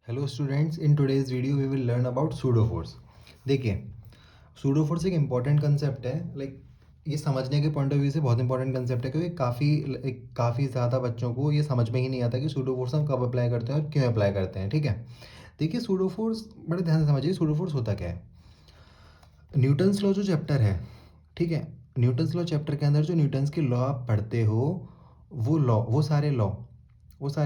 Hello students, in today's video we will learn about pseudo force. देखिए, pseudo force एक important concept है। ये समझने के पॉइंट ऑफ व्यू से बहुत इंपॉर्टेंट कंसेप्ट है, क्योंकि काफ़ी ज़्यादा बच्चों को ये समझ में ही नहीं आता कि सूडो फोर्स हम कब अप्लाई करते हैं और क्यों अप्लाई करते हैं। ठीक है, देखिए सूडो फोर्स बड़े ध्यान से समझिए। सूडो फोर्स होता क्या है? न्यूटन्स लॉ जो चैप्टर है, ठीक है, न्यूटन्स लॉ चैप्टर के अंदर जो न्यूटन्स के लॉ आप पढ़ते हो, वो सारे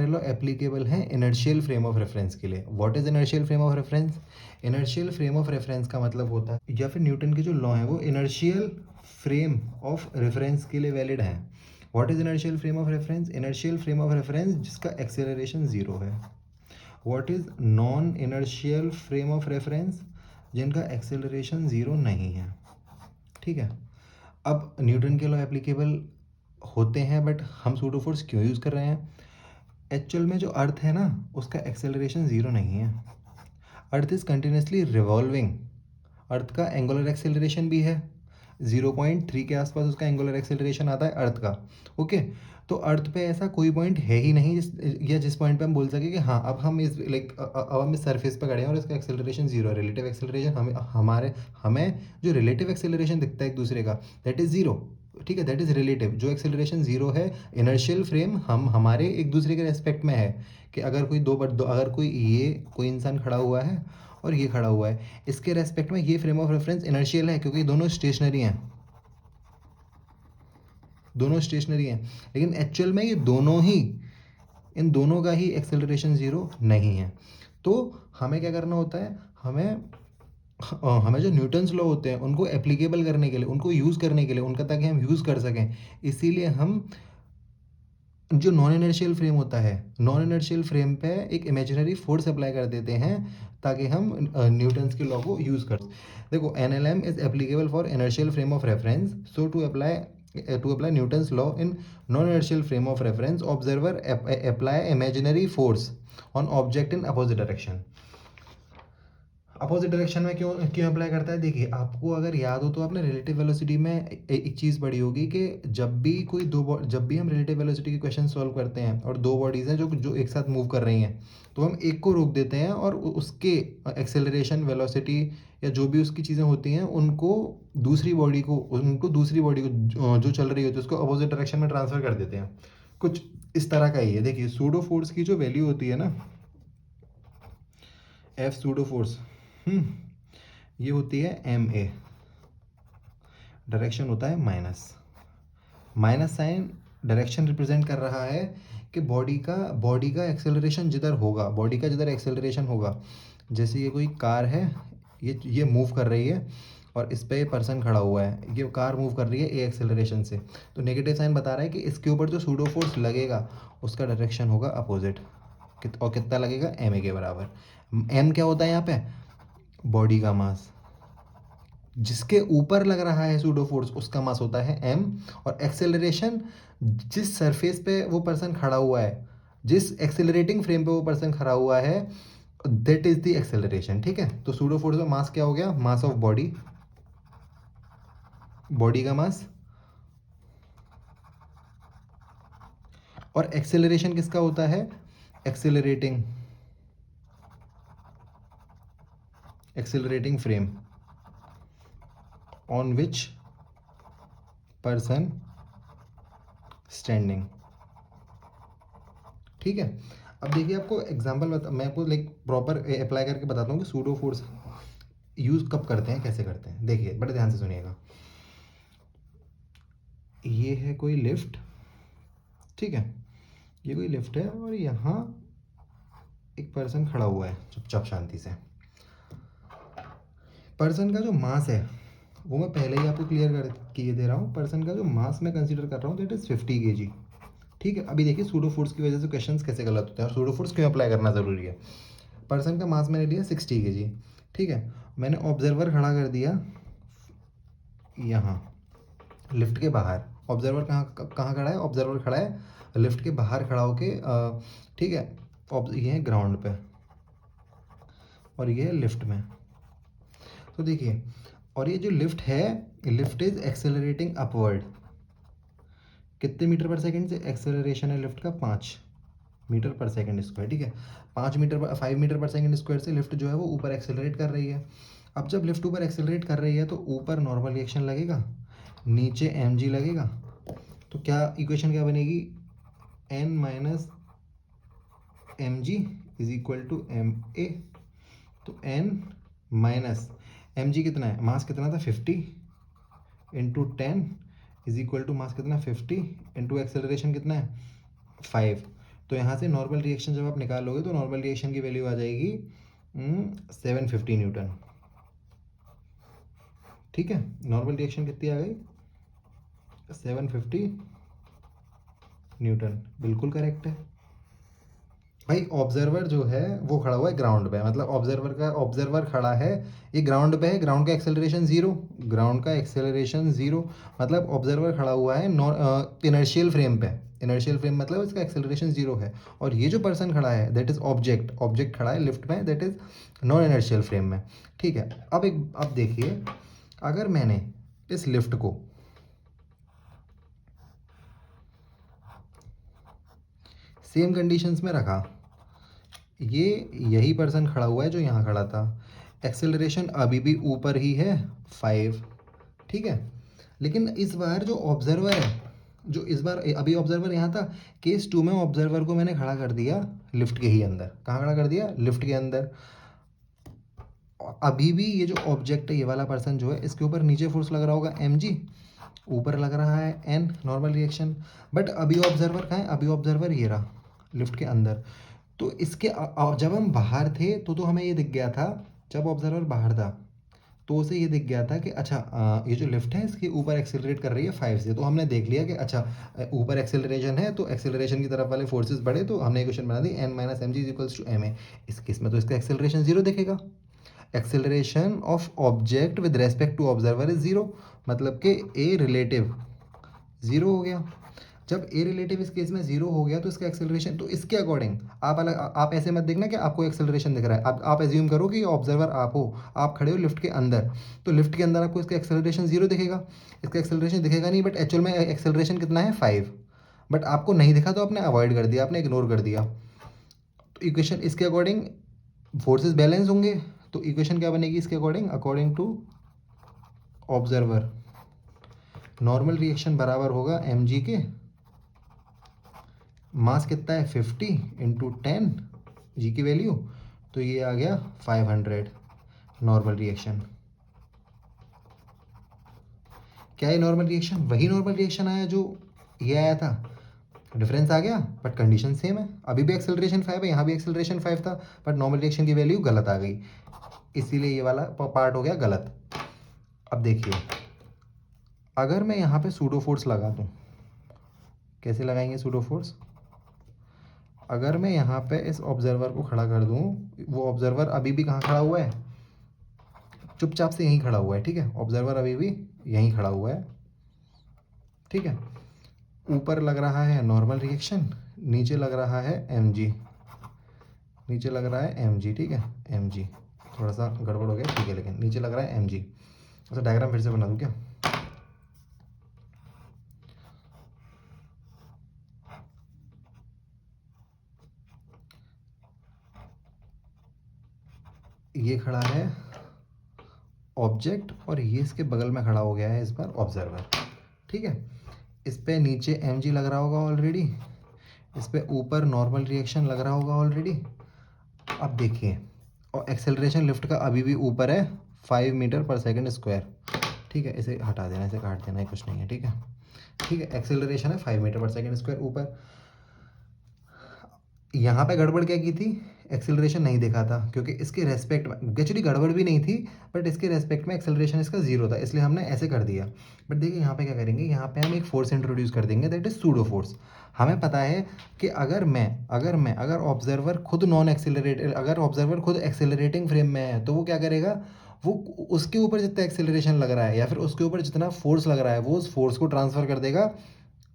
लॉ एप्लीकेबल हैं इनर्शियल फ्रेम ऑफ रेफरेंस के लिए। What is inertial frame of reference? Inertial frame of reference का मतलब होता है, या फिर न्यूटन के जो लॉ हैं वो इनर्शियल फ्रेम ऑफ रेफरेंस के लिए वैलिड हैं। What is inertial frame of reference? Inertial frame of reference जिसका एक्सेलरेशन जीरो है। What is non inertial frame of reference? जिनका एक्सेलरेशन ज़ीरो नहीं है। ठीक है, अब न्यूटन के लॉ एप्लीकेबल होते हैं, बट हम सूडो फोर्स क्यों यूज़ कर रहे हैं? एक्चुअल में जो अर्थ है ना, उसका एक्सेलरेशन ज़ीरो नहीं है। Earth is continuously revolving. Earth का एंगुलर एक्सेलरेशन भी है, 0.3 के आसपास उसका एंगुलर एक्सेलरेशन आता है अर्थ का। ओके, तो अर्थ पे ऐसा कोई पॉइंट है ही नहीं जिस पॉइंट पे हम बोल सके कि हाँ अब हम अब हम इस सरफेस पे खड़े हैं और इसका एक्सेलरेशन जीरो है। रिलेटिव एक्सेलरेशन हमें जो रिलेटिव एक्सेलरेशन दिखता है एक दूसरे का, दैट इज़ ज़ीरो। ठीक है, दैट इज़ रिलेटिव। जो एक्सेलरेशन ज़ीरो है, इनर्शियल फ्रेम हम हमारे एक दूसरे के रेस्पेक्ट में है कि अगर कोई इंसान खड़ा हुआ है और ये खड़ा हुआ है, इसके रेस्पेक्ट में ये फ्रेम ऑफ रेफरेंस इनर्शियल है, क्योंकि दोनों स्टेशनरी हैं। लेकिन एक्चुअल में इन दोनों का ही एक्सेलरेशन ज़ीरो नहीं है। तो हमें क्या करना होता है? हमें जो न्यूटन्स लॉ होते हैं उनको एप्लीकेबल करने के लिए, उनको यूज़ करने के लिए, उनका ताकि हम यूज़ कर सकें, इसीलिए हम जो नॉन इनर्शियल फ्रेम होता है, नॉन इनर्शियल फ्रेम पे एक इमेजिनरी फोर्स अप्लाई कर देते हैं ताकि हम न्यूटन्स के लॉ को यूज़ कर। देखो, NLM is applicable for inertial frame of reference, so to apply Newton's law in non inertial frame of reference, observer apply imaginary force on object in opposite direction. Opposite direction में क्यों क्यों apply करता है? देखिए, आपको अगर याद हो तो आपने रिलेटिव वेलोसिटी में एक चीज़ पढ़ी होगी कि जब भी हम रिलेटिव वेलोसिटी के क्वेश्चन सॉल्व करते हैं और दो बॉडीज़ हैं जो जो एक साथ मूव कर रही हैं, तो हम एक को रोक देते हैं और उसके एक्सेलरेशन, वेलोसिटी या जो भी उसकी चीज़ें होती हैं उनको दूसरी बॉडी को जो चल रही होती है उसको अपोजिट डायरेक्शन में ट्रांसफ़र कर देते हैं। कुछ इस तरह का ही है। देखिए, सूडो फोर्स की जो वैल्यू होती है ना, एफ सूडो फोर्स, ये होती है एम ए। डायरेक्शन होता है minus. Minus sign direction represent कर रहा है कि बॉडी का एक्सेलरेशन जिधर एक्सेलरेशन होगा, जैसे ये कोई कार है, ये मूव कर रही है और इस पे ये पर्सन खड़ा हुआ है, ये कार मूव कर रही है ए एक्सेलरेशन से, तो नेगेटिव साइन बता रहा है कि इसके ऊपर जो सूडो फोर्स लगेगा उसका डायरेक्शन होगा अपोजिट। और कितना लगेगा? एम ए के बराबर। एम क्या होता है यहाँ पे? बॉडी का मास। जिसके ऊपर लग रहा है सूडो फोर्स उसका मास होता है एम, और एक्सेलरेशन जिस सरफेस पे वो पर्सन खड़ा हुआ है, जिस एक्सेलरेटिंग फ्रेम पे वो पर्सन खड़ा हुआ है, दैट इज द एक्सेलरेशन। ठीक है, तो सूडो फोर्स में मास क्या हो गया? मास ऑफ बॉडी का मास, और एक्सेलरेशन किसका होता है? Accelerating frame on which person standing. ठीक है, अब देखिए, आपको मैं आपको प्रॉपर अप्लाई करके बताता हूँ कि सूडो फोर्स यूज़ कब करते हैं, कैसे करते हैं। देखिए, बड़े ध्यान से सुनिएगा। ये है कोई लिफ्ट, ठीक है, ये कोई लिफ्ट है और यहाँ एक पर्सन खड़ा हुआ है चुपचाप शांति से। पर्सन का जो मास है वो मैं पहले ही आपको क्लियर कर किए दे रहा हूँ। पर्सन का जो मास मैं कंसीडर कर रहा हूँ दैट इज़ 50 kg। ठीक है, अभी देखिए सूडो फोर्स की वजह से क्वेश्चंस कैसे गलत होते हैं और सूडो फोर्स क्यों अप्लाई करना ज़रूरी है। पर्सन का मास मैंने लिया 60 kg। ठीक है, मैंने ऑब्जर्वर खड़ा कर दिया यहाँ लिफ्ट के बाहर। ऑब्जर्वर कहाँ कहाँ खड़ा है? ऑब्जर्वर खड़ा है लिफ्ट के बाहर खड़ा होके। ठीक है, ये है ग्राउंड पे और ये है लिफ्ट में। तो देखिए, और ये जो लिफ्ट है, लिफ्ट इज एक्सेलरेटिंग अपवर्ड। कितने मीटर पर सेकेंड से एक्सेलरेशन है लिफ्ट का? 5 मीटर पर सेकंड स्क्वायर, ठीक है। 5 मीटर पर सेकंड स्क्वायर से लिफ्ट जो है वो ऊपर एक्सेलरेट कर रही है। अब जब लिफ्ट ऊपर एक्सेलरेट कर रही है तो ऊपर नॉर्मल रिएक्शन लगेगा, नीचे एम जी लगेगा। तो क्या इक्वेशन क्या बनेगी, N minus M g is equal to M a. तो एन माइनस एम जी कितना है, मास कितना था 50 into 10 is equal to mass कितना 50 इंटू एक्सेलरेशन कितना है 5। तो यहाँ से नॉर्मल रिएक्शन जब आप निकालोगे तो नॉर्मल रिएक्शन की वैल्यू आ जाएगी 750 न्यूटन, ठीक है। नॉर्मल रिएक्शन कितनी आ गई 750 न्यूटन, बिल्कुल करेक्ट है भाई। ऑब्जर्वर जो है वो खड़ा हुआ है ग्राउंड पे, मतलब ऑब्जर्वर खड़ा है, ये ग्राउंड पे है, ग्राउंड का एक्सेलरेशन जीरो, ग्राउंड का एक्सेलरेशन जीरो, मतलब ऑब्जर्वर खड़ा हुआ है इनर्शियल फ्रेम पे। इनर्शियल फ्रेम मतलब इसका एक्सेलरेशन जीरो है। और ये जो पर्सन खड़ा है दैट इज ऑब्जेक्ट खड़ा है लिफ्ट में, that is non inertial frame में, ठीक है। अब देखिए, अगर मैंने इस लिफ्ट को सेम कंडीशंस में रखा, ये यही पर्सन खड़ा हुआ है जो यहाँ खड़ा था, एक्सेलरेशन अभी भी ऊपर ही है 5, ठीक है। लेकिन इस बार जो ऑब्जर्वर है, जो इस बार अभी ऑब्जर्वर यहाँ था, केस 2 में ऑब्जर्वर को मैंने खड़ा कर दिया लिफ्ट के ही अंदर। कहाँ खड़ा कर दिया, लिफ्ट के अंदर। अभी भी ये जो ऑब्जेक्ट है, ये वाला पर्सन जो है, इसके ऊपर नीचे फोर्स लग रहा होगा एम जी, ऊपर लग रहा है एन, नॉर्मल रिएक्शन। बट अभी ऑब्जर्वर कहाँ है, अभी ऑब्जर्वर ये रहा लिफ्ट के अंदर। तो इसके जब हम बाहर थे तो हमें ये दिख गया था, जब ऑब्जर्वर बाहर था तो उसे ये दिख गया था कि अच्छा ये जो लिफ्ट है इसके ऊपर एक्सेलरेट कर रही है 5 से। तो हमने देख लिया कि अच्छा ऊपर एक्सेलरेशन है तो एक्सेलरेशन की तरफ वाले फोर्सेस बढ़े, तो हमने इक्वेशन बना दी N minus M G equals to M A. इस केस में तो इसका एक्सेलरेशन जीरो दिखेगा। Acceleration of object with respect to observer is zero, मतलब कि ए रिलेटिव जीरो हो गया। जब ए रिलेटिव इस केस में जीरो हो गया तो इसका एक्सेलरेशन, तो इसके अकॉर्डिंग आप ऐसे मत देखना कि आपको एक्सेलरेशन दिख रहा है। आप एज्यूम करो कि ऑब्जर्वर आप हो, आप खड़े हो लिफ्ट के अंदर, तो लिफ्ट के अंदर आपको इसका एक्सेलरेशन जीरो दिखेगा। इसका एक्सेलरेशन दिखेगा नहीं, बट एक्चुअल में एक्सेलरेशन कितना है 5, बट आपको नहीं दिखा तो आपने अवॉइड कर दिया, आपने इग्नोर कर दिया। तो इक्वेशन इसके अकॉर्डिंग फोर्सेस बैलेंस होंगे। तो इक्वेशन क्या बनेगी इसके according, according to observer normal reaction बराबर होगा एम जी के, मास कितना है 50 इंटू 10 जी की वैल्यू, तो ये आ गया 500 नॉर्मल रिएक्शन। क्या ये नॉर्मल रिएक्शन, वही नॉर्मल रिएक्शन आया जो ये आया था, डिफरेंस आ गया बट कंडीशन सेम है। अभी भी एक्सेलरेशन 5 है, यहाँ भी एक्सेलरेशन 5 था, बट नॉर्मल रिएक्शन की वैल्यू गलत आ गई, इसीलिए ये वाला पार्ट हो गया गलत। अब देखिए, अगर मैं यहाँ पे सूडो फोर्स लगा दूँ, कैसे लगाएंगे सूडो फोर्स, अगर मैं यहाँ पे इस ऑब्जर्वर को खड़ा कर दूँ, वो ऑब्जर्वर अभी भी कहाँ खड़ा हुआ है, चुपचाप से यहीं खड़ा हुआ है, ठीक है। ऑब्जर्वर अभी भी यहीं खड़ा हुआ है, ठीक है। ऊपर लग रहा है नॉर्मल रिएक्शन, नीचे लग रहा है एम जी, नीचे लग रहा है एम जी, ठीक है। एम जी थोड़ा सा गड़बड़ हो गया, ठीक है, लेकिन नीचे लग रहा है एम जी। अच्छा, डायग्राम फिर से बना दूँ क्या, ये खड़ा है ऑब्जेक्ट और ये इसके बगल में खड़ा हो गया है इस बार ऑब्जर्वर, ठीक है। इस पे नीचे एम जी लग रहा होगा ऑलरेडी, इस पे ऊपर नॉर्मल रिएक्शन लग रहा होगा ऑलरेडी। अब देखिए, और एक्सेलरेशन लिफ्ट का अभी भी ऊपर है 5 मीटर पर सेकंड स्क्वायर, ठीक है। इसे हटा देना, इसे काट देना है, कुछ नहीं है, ठीक है, ठीक है। एक्सेलरेशन है 5 मीटर पर सेकंड स्क्वायर ऊपर। यहाँ पे गड़बड़ क्या की थी, एक्सेलरेशन नहीं देखा था, क्योंकि इसके रेस्पेक्ट में एक्चुअली गड़बड़ भी नहीं थी, बट इसके रेस्पेक्ट में एक्सेलरेशन इसका जीरो था, इसलिए हमने ऐसे कर दिया। बट देखिए यहाँ पे क्या करेंगे, यहाँ पे हम एक फोर्स इंट्रोड्यूस कर देंगे, दैट इज सूडो फोर्स। हमें पता है कि अगर ऑब्जर्वर खुद नॉन एक्सेलरेटेड, अगर ऑब्जर्वर खुद एक्सेलरेटिंग फ्रेम में है, तो वो क्या करेगा, वो उसके ऊपर जितना एक्सेलरेशन लग रहा है या फिर उसके ऊपर जितना फोर्स लग रहा है, वो उस फोर्स को ट्रांसफर कर देगा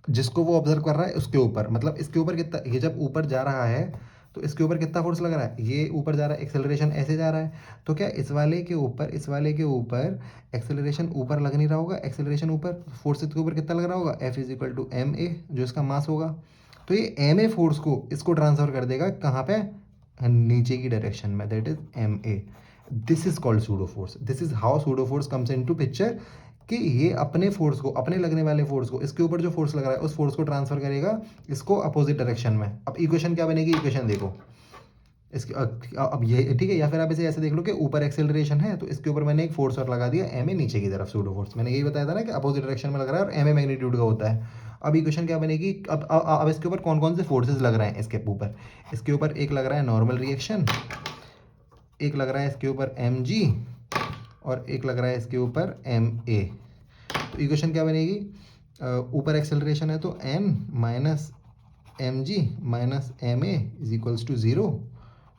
जिसको वो ऑब्जर्व कर रहा है उसके ऊपर। मतलब इसके ऊपर कितना, ये जब ऊपर जा रहा है तो इसके ऊपर कितना फोर्स लग रहा है, ये ऊपर जा रहा है, एक्सेलरेशन ऐसे जा रहा है, तो क्या इस वाले के ऊपर एक्सेलरेशन ऊपर लग नहीं रहा होगा, एक्सेलरेशन ऊपर, फोर्स इसके ऊपर कितना लग रहा होगा, F is equal to M a, जो इसका मास होगा। तो ये एम ए फोर्स को इसको ट्रांसफर कर देगा कहाँ पे, नीचे की डायरेक्शन में, that is m a. This is called pseudo force, this is how pseudo force comes into picture, कि ये अपने फोर्स को, अपने लगने वाले फोर्स को, इसके ऊपर जो फोर्स लग रहा है उस फोर्स को ट्रांसफर करेगा इसको अपोजिट डायरेक्शन में। अब इक्वेशन क्या बनेगी, इक्वेशन देखो इसके अब ये ठीक है, या फिर आप इसे ऐसे देख लो कि ऊपर एक्सेलरेशन है तो इसके ऊपर मैंने एक फोर्स और लगा दिया एम ए नीचे की तरफ, सूडो फोर्स। मैंने यही बताया था ना कि अपोजिट डायरेक्शन में लग रहा है और एम ए मैग्नीट्यूड का होता है। अब इक्वेशन क्या बनेगी, अब इसके ऊपर कौन कौन से फोर्सेस लग रहे हैं इसके ऊपर, इसके ऊपर एक लग रहा है नॉर्मल रिएक्शन, एक लग रहा है इसके ऊपर एम जी, और एक लग रहा है इसके ऊपर एम ए। तो इक्वेशन क्या बनेगी, ऊपर एक्सेलरेशन है तो N minus M G minus M A is equals to zero.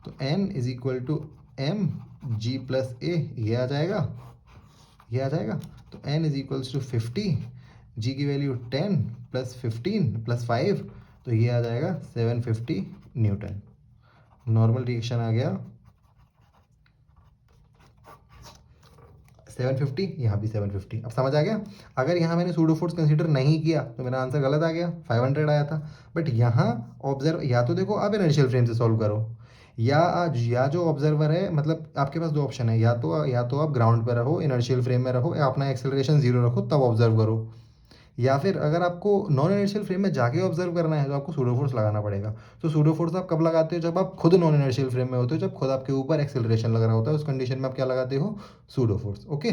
तो n is equal to M G plus A, ये आ जाएगा, ये आ जाएगा। तो n is equals to 50, g की वैल्यू 10 प्लस 15 प्लस 5, तो ये आ जाएगा 750 न्यूटन। नॉर्मल रिएक्शन आ गया 750, यहाँ भी 750। अब समझ आ गया। अगर यहाँ मैंने सूडो फोर्स कंसीडर नहीं किया तो मेरा आंसर गलत आ गया, 500 आया था। बट यहाँ ऑब्जर्व, या तो देखो आप इनर्शियल फ्रेम से सॉल्व करो, या जो ऑब्जर्वर है, मतलब आपके पास दो ऑप्शन है, या तो आप ग्राउंड पर रहो, इनर्शियल फ्रेम में रहो, या अपना एक्सेलरेशन जीरो रखो तब ऑब्जर्व करो। या फिर अगर आपको नॉन इनर्शियल फ्रेम में जाके ऑब्जर्व करना है तो आपको सूडो फोर्स लगाना पड़ेगा। तो सूडो फोर्स आप कब लगाते हो, जब आप खुद नॉन इनर्शियल फ्रेम में होते हो, जब खुद आपके ऊपर एक्सेलरेशन लग रहा होता है, उस कंडीशन में आप क्या लगाते हो, सूडो फोर्स। ओके।